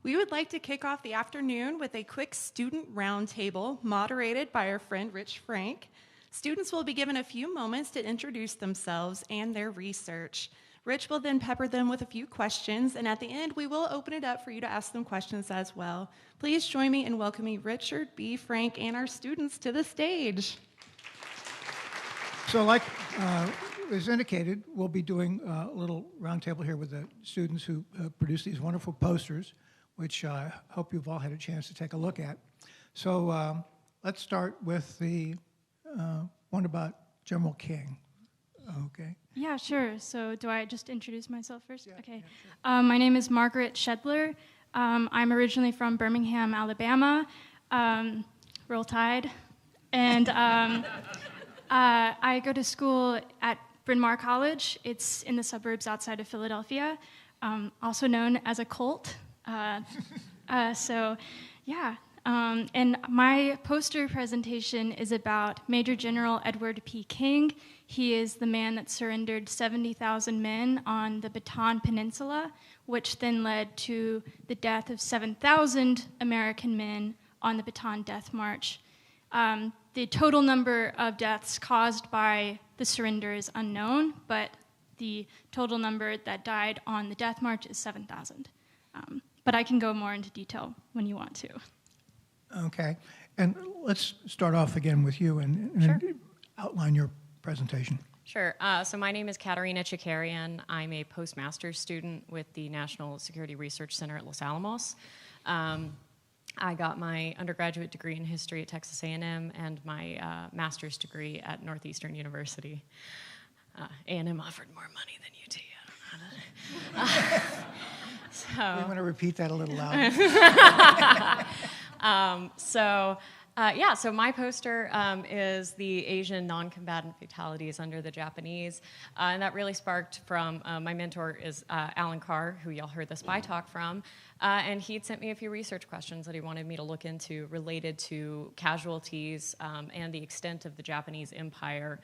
We would like to kick off the afternoon with a quick student roundtable moderated by our friend Rich Frank. Students will be given a few moments to introduce themselves and their research. Rich will then pepper them with a few questions, and at the end, we will open it up for you to ask them questions as well. Please join me in welcoming Richard B. Frank and our students to the stage. So like was indicated, we'll be doing a little roundtable here with the students who produced these wonderful posters, which I hope you've all had a chance to take a look at. So let's start with the one about General King. Okay. Yeah, sure. So do I just introduce myself first? Yeah, okay. Yeah, sure. My name is Margaret Shedler. I'm originally from Birmingham, Alabama. Roll Tide. And I go to school at Bryn Mawr College. It's in the suburbs outside of Philadelphia, also known as a cult. So, yeah. And my poster presentation is about Major General Edward P. King. He is the man that surrendered 70,000 men on the Bataan Peninsula, which then led to the death of 7,000 American men on the Bataan Death March. The total number of deaths caused by the surrender is unknown, but the total number that died on the death march is 7,000. But I can go more into detail when you want to. Okay. And let's start off again with you and Sure. outline your presentation. Sure. So my name is Katerina Chakarian. I'm a postmaster's student with the National Security Research Center at Los Alamos. I got my undergraduate degree in history at Texas A&M and my master's degree at Northeastern University. A&M offered more money than UT. I don't know. So. We want to repeat that a little louder. So my poster is the Asian non-combatant fatalities under the Japanese, and that really sparked from my mentor is Alan Carr, who y'all heard the spy talk from, and he'd sent me a few research questions that he wanted me to look into related to casualties and the extent of the Japanese empire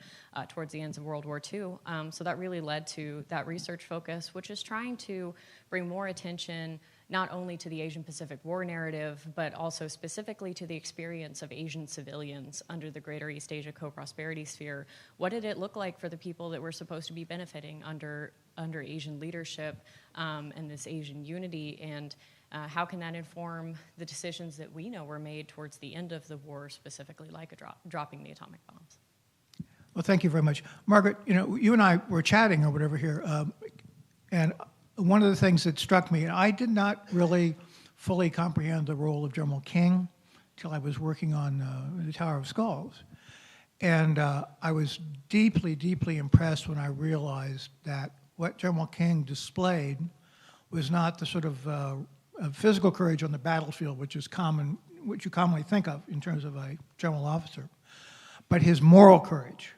towards the ends of World War II. So that really led to that research focus, which is trying to bring more attention not only to the Asian Pacific War narrative, but also specifically to the experience of Asian civilians under the Greater East Asia Co-Prosperity Sphere. What did it look like for the people that were supposed to be benefiting under Asian leadership and this Asian unity, and how can that inform the decisions that we know were made towards the end of the war, specifically like dropping the atomic bombs? Well, thank you very much. Margaret, you and I were chatting or whatever here, and one of the things that struck me, and I did not really fully comprehend the role of General King until I was working on the Tower of Skulls. And I was deeply, deeply impressed when I realized that what General King displayed was not the sort of physical courage on the battlefield, which you commonly think of in terms of a general officer, but his moral courage,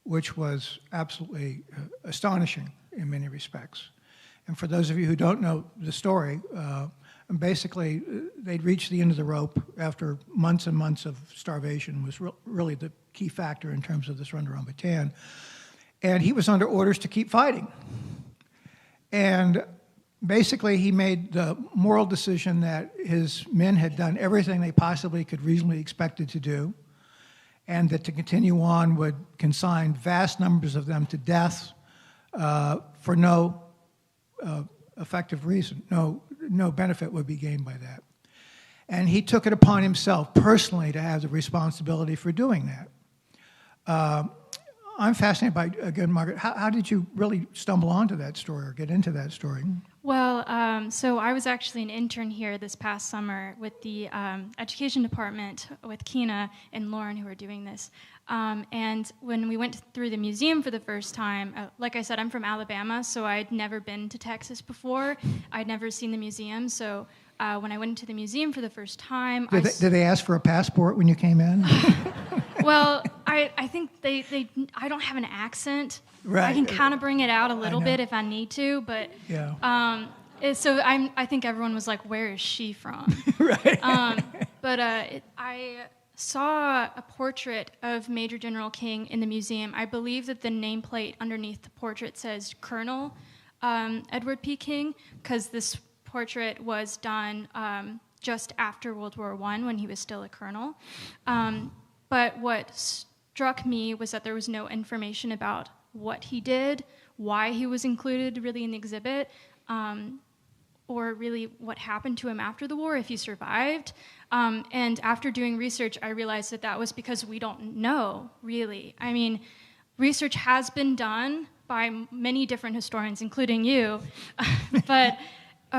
which was absolutely astonishing in many respects. And for those of you who don't know the story, basically they'd reached the end of the rope after months and months of starvation was really the key factor in terms of the surrender on Bataan. And he was under orders to keep fighting. And basically he made the moral decision that his men had done everything they possibly could reasonably expected to do, and that to continue on would consign vast numbers of them to death for no effective reason. No benefit would be gained by that. And he took it upon himself personally to have the responsibility for doing that. I'm fascinated by, again, Margaret, how did you really stumble onto that story or get into that story? Well, so I was actually an intern here this past summer with the education department with Keena and Lauren, who are doing this. And when we went through the museum for the first time, like I said, I'm from Alabama, so I'd never been to Texas before. I'd never seen the museum, so when I went into the museum for the first time... Did they ask for a passport when you came in? Well, I think I don't have an accent. Right. I can kind of bring it out a little bit if I need to, but... Yeah. So I think everyone was like, where is she from? Right. I saw a portrait of Major General King in the museum. I believe that the nameplate underneath the portrait says Colonel Edward P. King, because this portrait was done just after World War I when he was still a colonel. But what struck me was that there was no information about what he did, why he was included really in the exhibit, or really what happened to him after the war, if he survived. And after doing research, I realized that that was because we don't know, really. I mean, research has been done by many different historians, including you, but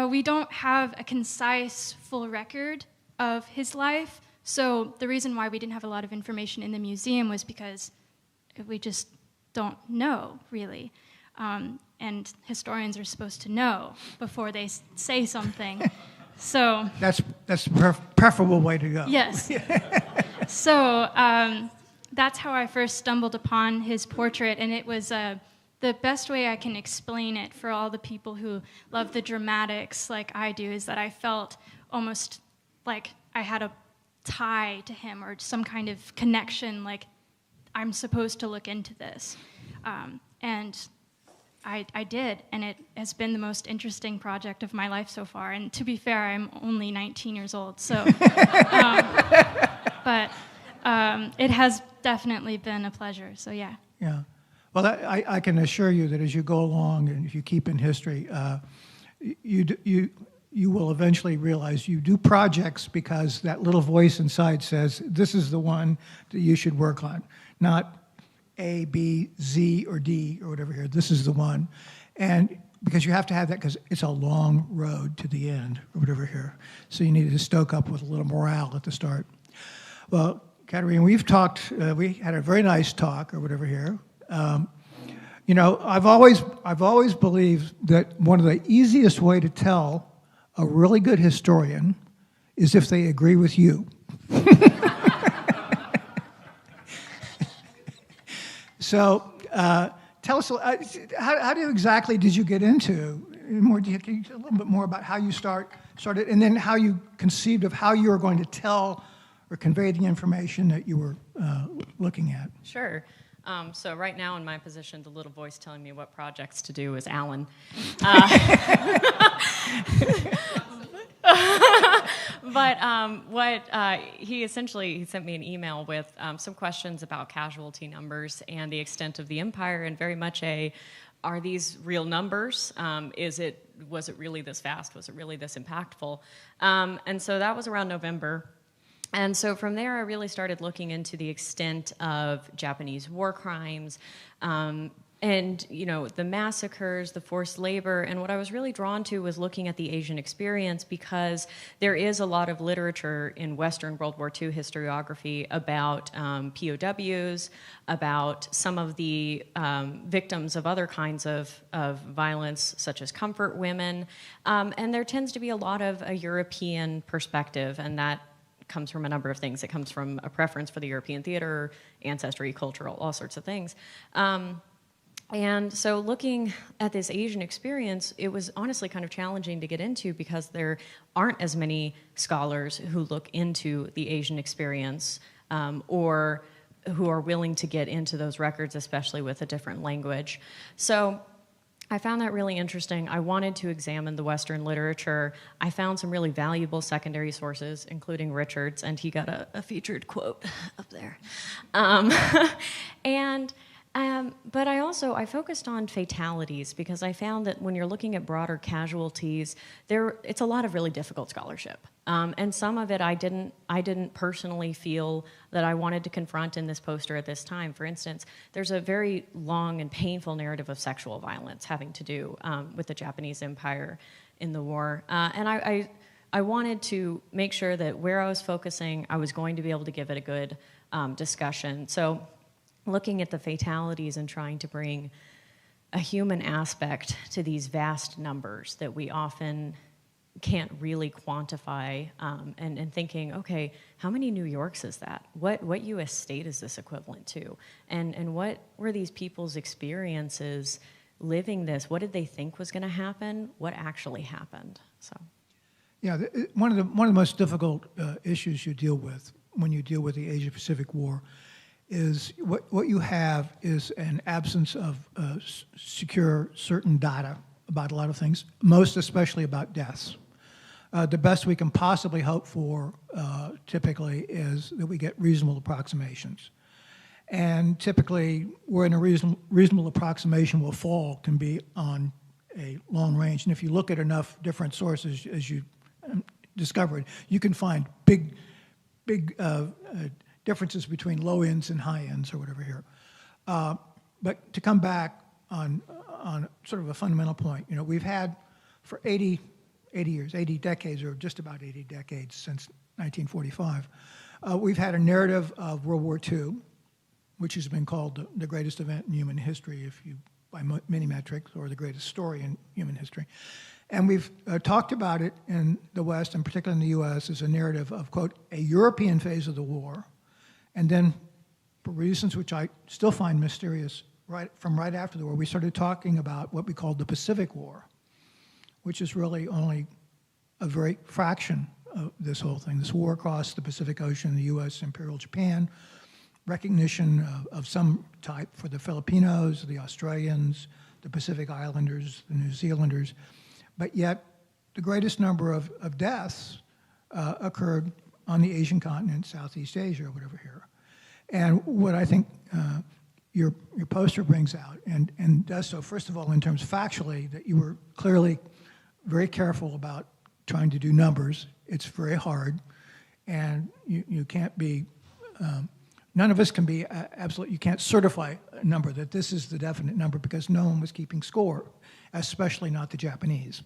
we don't have a concise, full record of his life. So the reason why we didn't have a lot of information in the museum was because we just don't know, really. And historians are supposed to know before they say something. So that's the preferable way to go. Yes. So that's how I first stumbled upon his portrait, and it was the best way I can explain it for all the people who love the dramatics like I do is that I felt almost like I had a tie to him or some kind of connection, like I'm supposed to look into this. And I did, and it has been the most interesting project of my life so far. And to be fair, I'm only 19 years old, so but it has definitely been a pleasure. So yeah. Yeah. Well, I can assure you that as you go along and if you keep in history, you will eventually realize you do projects because that little voice inside says, this is the one that you should work on, not A, B, Z, or D, or whatever here. This is the one. And because you have to have that because it's a long road to the end, or whatever here. So you need to stoke up with a little morale at the start. Well, Katerina, we've talked, we had a very nice talk, or whatever here. You know, I've always believed that one of the easiest way to tell a really good historian is if they agree with you. So tell us, how exactly did you get into, can you tell a little bit more about how you started, and then how you conceived of how you were going to tell or convey the information that you were looking at? Sure. So right now in my position, the little voice telling me what projects to do is Alan. But he sent me an email with some questions about casualty numbers and the extent of the empire, and very much are these real numbers? Was it really this fast? Was it really this impactful? And so that was around November. And so from there, I really started looking into the extent of Japanese war crimes, and the massacres, the forced labor. And what I was really drawn to was looking at the Asian experience, because there is a lot of literature in Western World War II historiography about POWs, about some of the victims of other kinds of violence, such as comfort women. And there tends to be a lot of a European perspective, and that comes from a number of things. It comes from a preference for the European theater, ancestry, cultural, all sorts of things. And so looking at this Asian experience, it was honestly kind of challenging to get into because there aren't as many scholars who look into the Asian experience or who are willing to get into those records, especially with a different language. So I found that really interesting. I wanted to examine the Western literature. I found some really valuable secondary sources, including Richard's, and he got a featured quote up there. But I focused on fatalities because I found that when you're looking at broader casualties, it's a lot of really difficult scholarship. And some of it I didn't personally feel that I wanted to confront in this poster at this time. For instance, there's a very long and painful narrative of sexual violence having to do with the Japanese Empire in the war. And I wanted to make sure that where I was focusing, I was going to be able to give it a good discussion. So looking at the fatalities and trying to bring a human aspect to these vast numbers that we often can't really quantify, and thinking, okay, how many New Yorks is that? What U.S. state is this equivalent to? And what were these people's experiences living this? What did they think was going to happen? What actually happened? So, yeah, one of the most difficult issues you deal with when you deal with the Asia-Pacific War is what you have is an absence of secure, certain data about a lot of things, most especially about deaths. the best we can possibly hope for typically is that we get reasonable approximations. And typically, where a reasonable approximation will fall can be on a long range. And if you look at enough different sources, as you discovered, you can find big differences between low ends and high ends or whatever here. But to come back on sort of a fundamental point, we've had for 80 years, 80 decades, or just about 80 decades since 1945, we've had a narrative of World War II, which has been called the greatest event in human history, by many metrics, or the greatest story in human history. And we've talked about it in the West, and particularly in the U.S., as a narrative of, quote, a European phase of the war. And then, for reasons which I still find mysterious, right after the war, we started talking about what we called the Pacific War, which is really only a very fraction of this whole thing. This war across the Pacific Ocean, the U.S. Imperial Japan, recognition of some type for the Filipinos, the Australians, the Pacific Islanders, the New Zealanders, but yet the greatest number of deaths occurred on the Asian continent, Southeast Asia, or whatever here. And what I think your poster brings out, and does so, first of all, in terms factually, that you were clearly very careful about trying to do numbers. It's very hard, and you can't be, none of us can be absolute, you can't certify a number that this is the definite number because no one was keeping score, especially not the Japanese.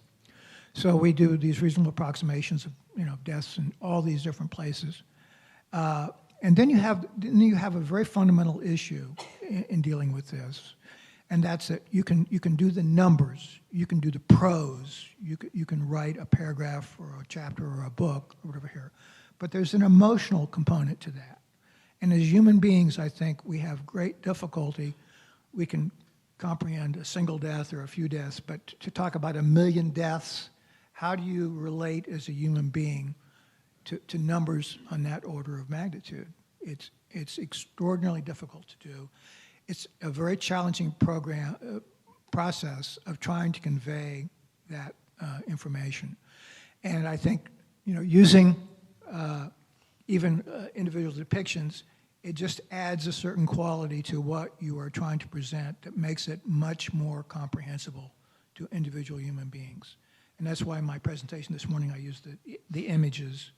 So we do these reasonable approximations of deaths in all these different places. And then you have a very fundamental issue in dealing with this, and that's that you can do the numbers, you can do the prose, you can write a paragraph or a chapter or a book or whatever here, but there's an emotional component to that. And as human beings, I think we have great difficulty. We can comprehend a single death or a few deaths, but to talk about 1 million deaths, how do you relate as a human being to numbers on that order of magnitude? It's extraordinarily difficult to do. It's a very challenging process of trying to convey that information. And I think using even individual depictions, it just adds a certain quality to what you are trying to present that makes it much more comprehensible to individual human beings. And that's why in my presentation this morning I used the images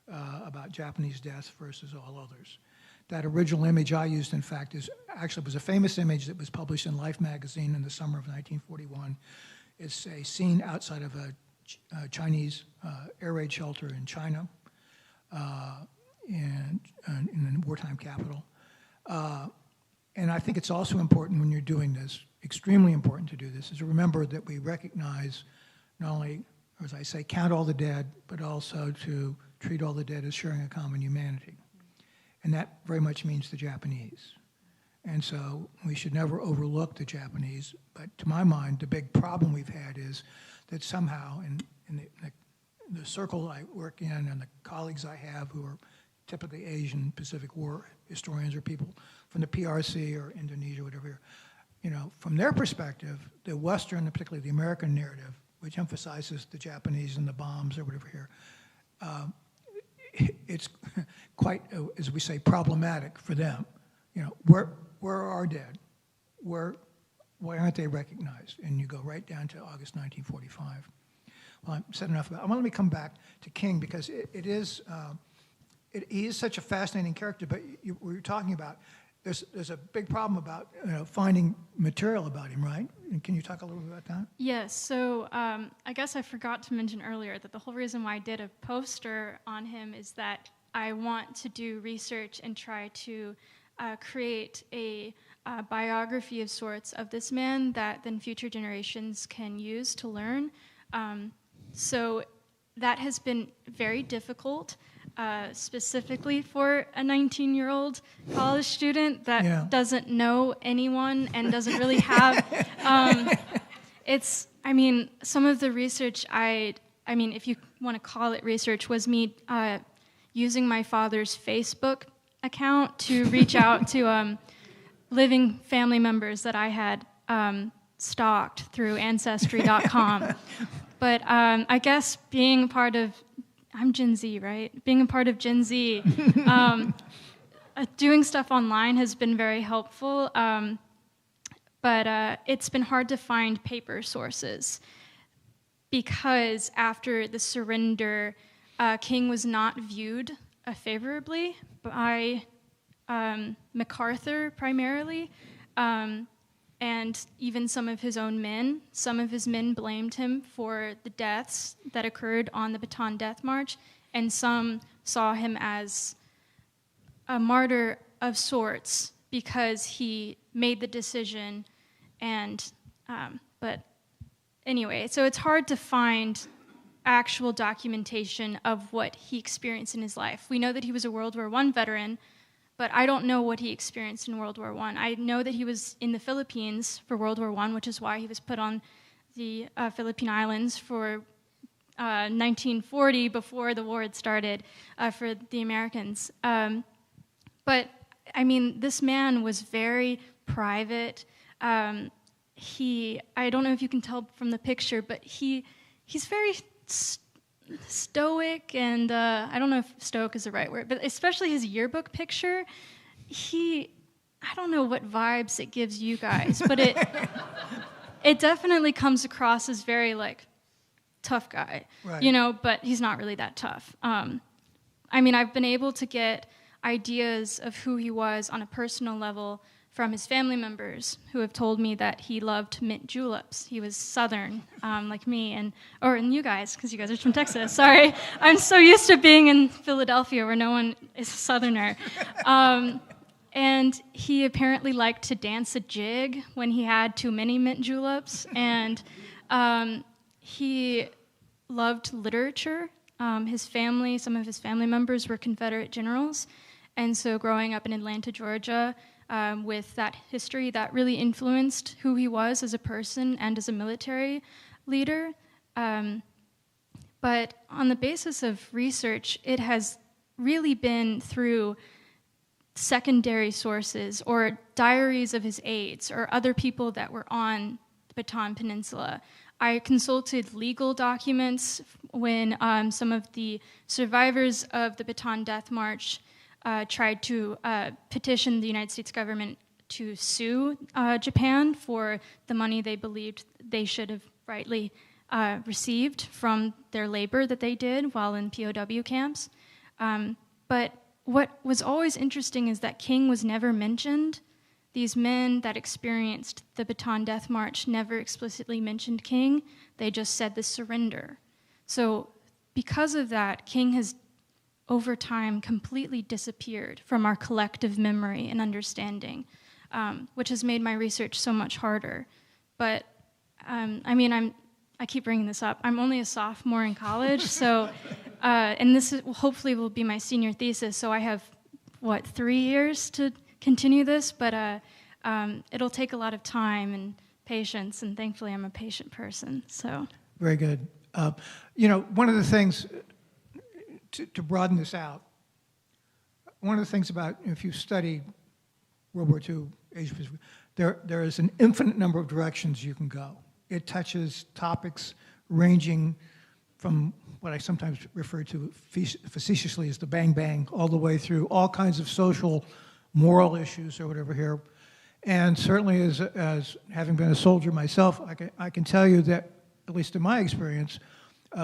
about Japanese deaths versus all others. That original image I used, in fact, was a famous image that was published in Life magazine in the summer of 1941. It's a scene outside of a Chinese air raid shelter in China, in the wartime capital. And I think it's also important when you're doing this, extremely important to do this, is to remember that we recognize not only, as I say, count all the dead, but also to treat all the dead as sharing a common humanity. And that very much means the Japanese. And so we should never overlook the Japanese, but to my mind, the big problem we've had is that somehow in the circle I work in and the colleagues I have who are typically Asian Pacific War historians or people from the PRC or Indonesia, whatever, from their perspective, the Western, and particularly the American narrative, which emphasizes the Japanese and the bombs or whatever here, it's quite, as we say, problematic for them. Where are our dead? Why aren't they recognized? And you go right down to August 1945. Well, I've said enough about it. Let me come back to King because he is such a fascinating character, but we were talking about, there's a big problem about finding material about him, right? And can you talk a little bit about that? Yes, so I guess I forgot to mention earlier that the whole reason why I did a poster on him is that I want to do research and try to create a biography of sorts of this man that then future generations can use to learn. So that has been very difficult, specifically for a 19-year-old college student that doesn't know anyone and doesn't really have, some of the research if you want to call it research, was me using my father's Facebook account to reach out to living family members that I had stalked through Ancestry.com. But I guess being part of, I'm Gen Z, right? Being a part of Gen Z, doing stuff online has been very helpful, but it's been hard to find paper sources because after the surrender, King was not viewed favorably by MacArthur primarily, and even some of his own men. Some of his men blamed him for the deaths that occurred on the Bataan Death March, and some saw him as a martyr of sorts because he made the decision. And but anyway, so it's hard to find actual documentation of what he experienced in his life. We know that he was a World War I veteran, but I don't know what he experienced in World War I. I know that he was in the Philippines for World War I, which is why he was put on the Philippine Islands for 1940, before the war had started, for the Americans. But, I mean, this man was very private. I don't know if you can tell from the picture, but he's very stoic, and I don't know if stoic is the right word, but especially his yearbook picture, I don't know what vibes it gives you guys, but it definitely comes across as very, like, tough guy, right. You know, but he's not really that tough. I mean, I've been able to get ideas of who he was on a personal level from his family members, who have told me that he loved mint juleps. He was Southern, like me, and you guys, because you guys are from Texas. Sorry, I'm so used to being in Philadelphia where no one is a Southerner. And he apparently liked to dance a jig when he had too many mint juleps, and he loved literature. Some of his family members were Confederate generals, and so growing up in Atlanta, Georgia, with that history, that really influenced who he was as a person and as a military leader. But on the basis of research, it has really been through secondary sources or diaries of his aides or other people that were on the Bataan Peninsula. I consulted legal documents when some of the survivors of the Bataan Death March tried to petition the United States government to sue Japan for the money they believed they should have rightly received from their labor that they did while in POW camps. But what was always interesting is that King was never mentioned. These men that experienced the Bataan Death March never explicitly mentioned King. They just said the surrender. So because of that, King has over time completely disappeared from our collective memory and understanding, which has made my research so much harder. But I mean, I keep bringing this up. I'm only a sophomore in college, so and this hopefully will be my senior thesis. So I have 3 years to continue this, but it'll take a lot of time and patience, and thankfully I'm a patient person. So very good. You know, one of the things to broaden this out, one of the things about, if you study World War II, Asia Pacific, there is an infinite number of directions you can go. It touches topics ranging from what I sometimes refer to facetiously as the bang bang, all the way through all kinds of social, moral issues or whatever here. And certainly as having been a soldier myself, I can tell you that, at least in my experience,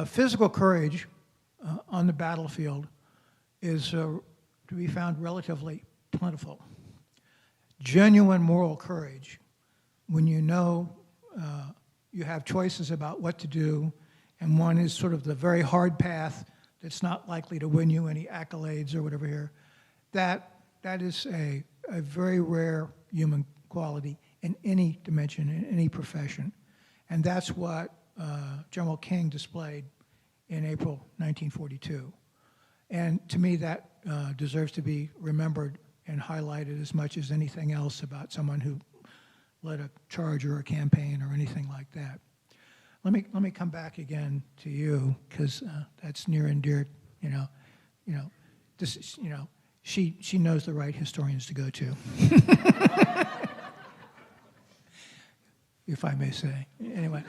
physical courage on the battlefield is to be found relatively plentiful. Genuine moral courage, when you know you have choices about what to do, and one is sort of the very hard path that's not likely to win you any accolades or whatever here, that is a very rare human quality in any dimension, in any profession. And that's what General King displayed in April 1942. And to me, that deserves to be remembered and highlighted as much as anything else about someone who led a charge or a campaign or anything like that. Let me come back again to you, because that's near and dear. This is, she knows the right historians to go to, if I may say. Anyway,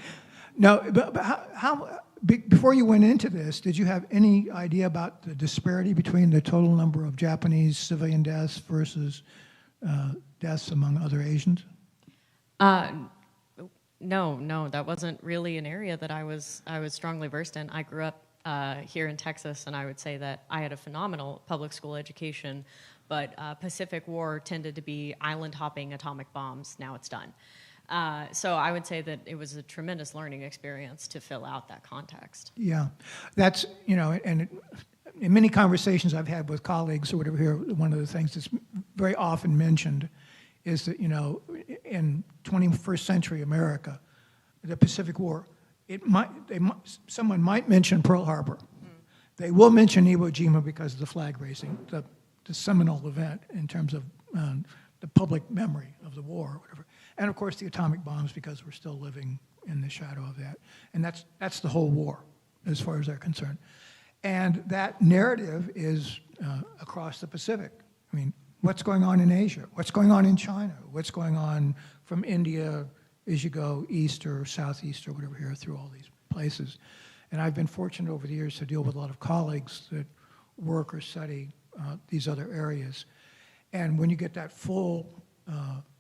No, but before you went into this, did you have any idea about the disparity between the total number of Japanese civilian deaths versus deaths among other Asians? No, that wasn't really an area that I was strongly versed in. I grew up here in Texas, and I would say that I had a phenomenal public school education, but Pacific War tended to be island hopping atomic bombs. Now it's done. So I would say that it was a tremendous learning experience to fill out that context. Yeah, that's, and in many conversations I've had with colleagues or whatever here, one of the things that's very often mentioned is that, in 21st century America, the Pacific War, someone might mention Pearl Harbor. They will mention Iwo Jima because of the flag raising, the seminal event in terms of the public memory of the war or whatever. And of course the atomic bombs because we're still living in the shadow of that. And that's the whole war as far as they're concerned. And that narrative is across the Pacific. I mean, what's going on in Asia? What's going on in China? What's going on from India as you go east or southeast or whatever here through all these places? And I've been fortunate over the years to deal with a lot of colleagues that work or study these other areas. And when you get that full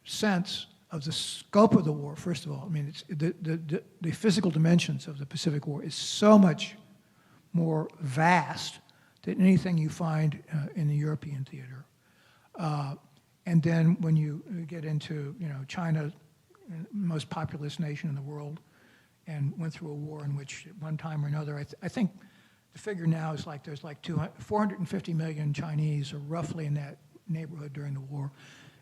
sense of the scope of the war, first of all, I mean, it's the physical dimensions of the Pacific War is so much more vast than anything you find in the European theater. And then when you get into, China, most populous nation in the world, and went through a war in which at one time or another, I think the figure now is like there's like 450 million Chinese are roughly in that neighborhood during the war.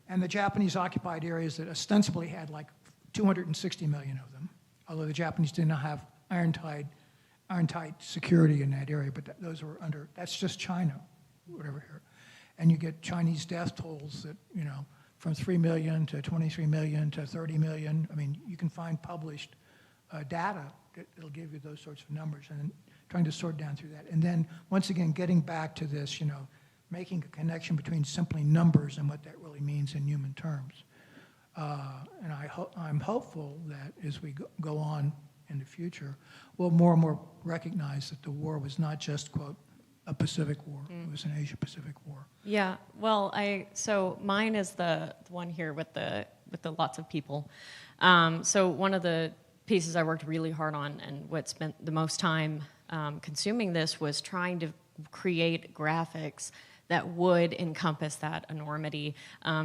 And the Japanese occupied areas that ostensibly had like 260 million of them, although the Japanese did not have iron-tight security in that area, but those were that's just China, whatever here. And you get Chinese death tolls that, from 3 million to 23 million to 30 million. I mean, you can find published data that'll give you those sorts of numbers, and trying to sort down through that. And then, once again, getting back to this, making a connection between simply numbers and what that really means in human terms. And I'm hopeful that as we go on in the future, we'll more and more recognize that the war was not just, quote, a Pacific War. It was an Asia-Pacific War. Yeah, well, so mine is the one here with the lots of people. So one of the pieces I worked really hard on, and what spent the most time consuming this, was trying to create graphics that would encompass that enormity.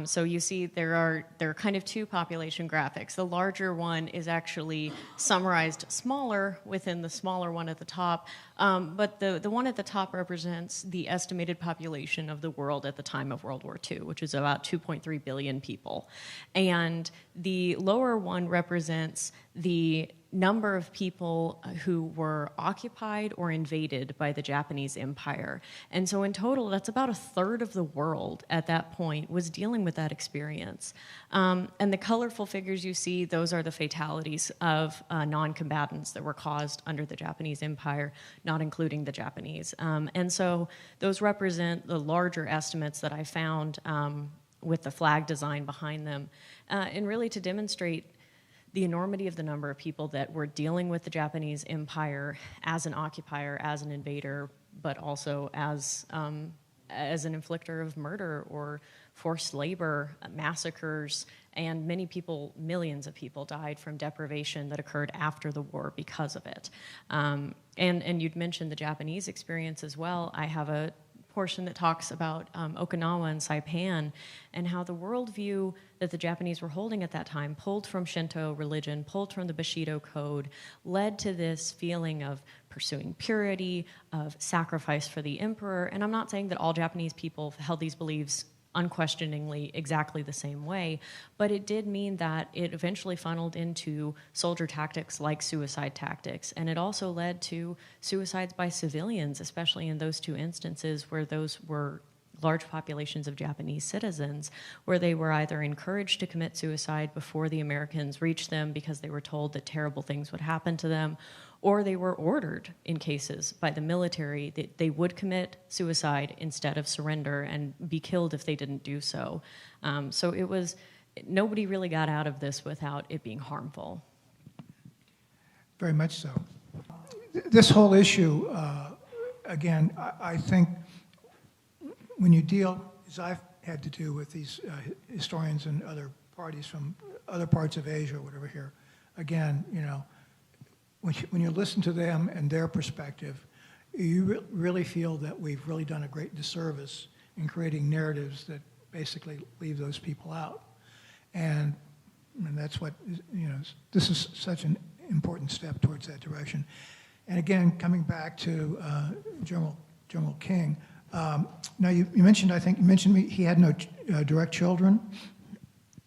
So you see there are kind of two population graphics. The larger one is actually summarized smaller within the smaller one at the top, but the one at the top represents the estimated population of the world at the time of World War II, which is about 2.3 billion people. And the lower one represents the number of people who were occupied or invaded by the Japanese Empire. And so in total, that's about a third of the world at that point was dealing with that experience. And the colorful figures you see, those are the fatalities of non-combatants that were caused under the Japanese Empire, not including the Japanese. And so those represent the larger estimates that I found with the flag design behind them, and really to demonstrate the enormity of the number of people that were dealing with the Japanese Empire as an occupier, as an invader, but also as an inflictor of murder or forced labor, massacres, and many people, millions of people, died from deprivation that occurred after the war because of it. And you'd mentioned the Japanese experience as well. I have a portion that talks about Okinawa and Saipan and how the worldview that the Japanese were holding at that time, pulled from Shinto religion, pulled from the Bushido code, led to this feeling of pursuing purity, of sacrifice for the emperor. And I'm not saying that all Japanese people held these beliefs unquestioningly exactly the same way, but it did mean that it eventually funneled into soldier tactics like suicide tactics, and it also led to suicides by civilians, especially in those two instances where those were large populations of Japanese citizens, where they were either encouraged to commit suicide before the Americans reached them because they were told that terrible things would happen to them, or they were ordered in cases by the military that they would commit suicide instead of surrender and be killed if they didn't do so. So it was, nobody really got out of this without it being harmful. very much so. This whole issue, again, I think when you deal, as I've had to do with these historians and other parties from other parts of Asia or whatever here, again, you know, when you listen to them and their perspective, you really feel that we've really done a great disservice in creating narratives that basically leave those people out. And that's what, you know, this is such an important step towards that direction. And again, coming back to General King, now you mentioned, I think you mentioned he had no direct children.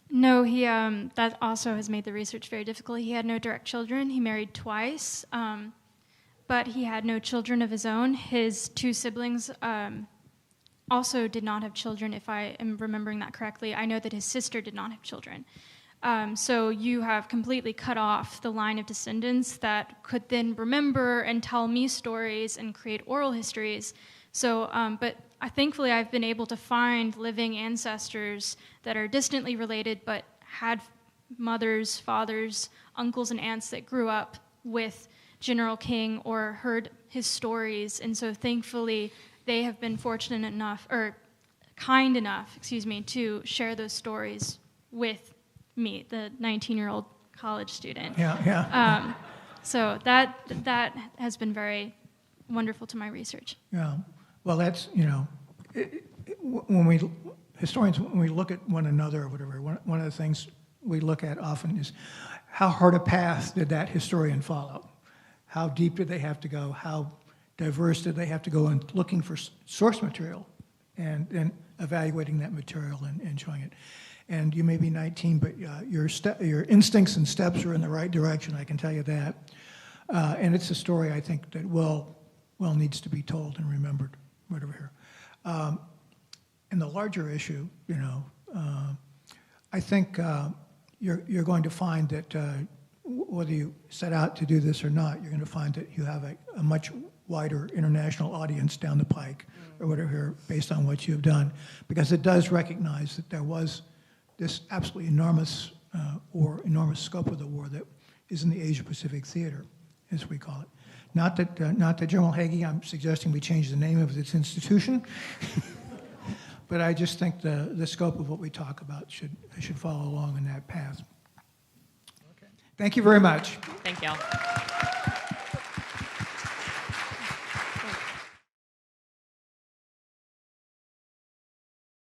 No, he that also has made the research very difficult. He had no direct children. He married twice, but he had no children of his own. His two siblings also did not have children, if I am remembering that correctly. I know that his sister did not have children. So you have completely cut off the line of descendants that could then remember and tell me stories and create oral histories. So, but thankfully I've been able to find living ancestors that are distantly related but had mothers, fathers, uncles, and aunts that grew up with General King or heard his stories. And so thankfully they have been fortunate enough, or kind enough, to share those stories with me, the 19-year-old college student. Yeah. So that has been very wonderful to my research. Yeah. Well, that's, you know, when historians look at one another or whatever, one of the things we look at often is how hard a path did that historian follow? How deep did they have to go? How diverse did they have to go in looking for source material and then evaluating that material and showing it? And you may be 19, but your instincts and steps are in the right direction, I can tell you that. And it's a story, I think, that well needs to be told and remembered, whatever here. And the larger issue, you know, I think you're going to find that whether you set out to do this or not, you're going to find that you have a much wider international audience down the pike or whatever here based on what you've done, because it does recognize that there was this absolutely enormous enormous scope of the war that is in the Asia-Pacific theater, as we call it. Not that General Hagee, I'm suggesting we change the name of its institution, but I just think the scope of what we talk about should follow along in that path. Okay. Thank you very much. Thank you.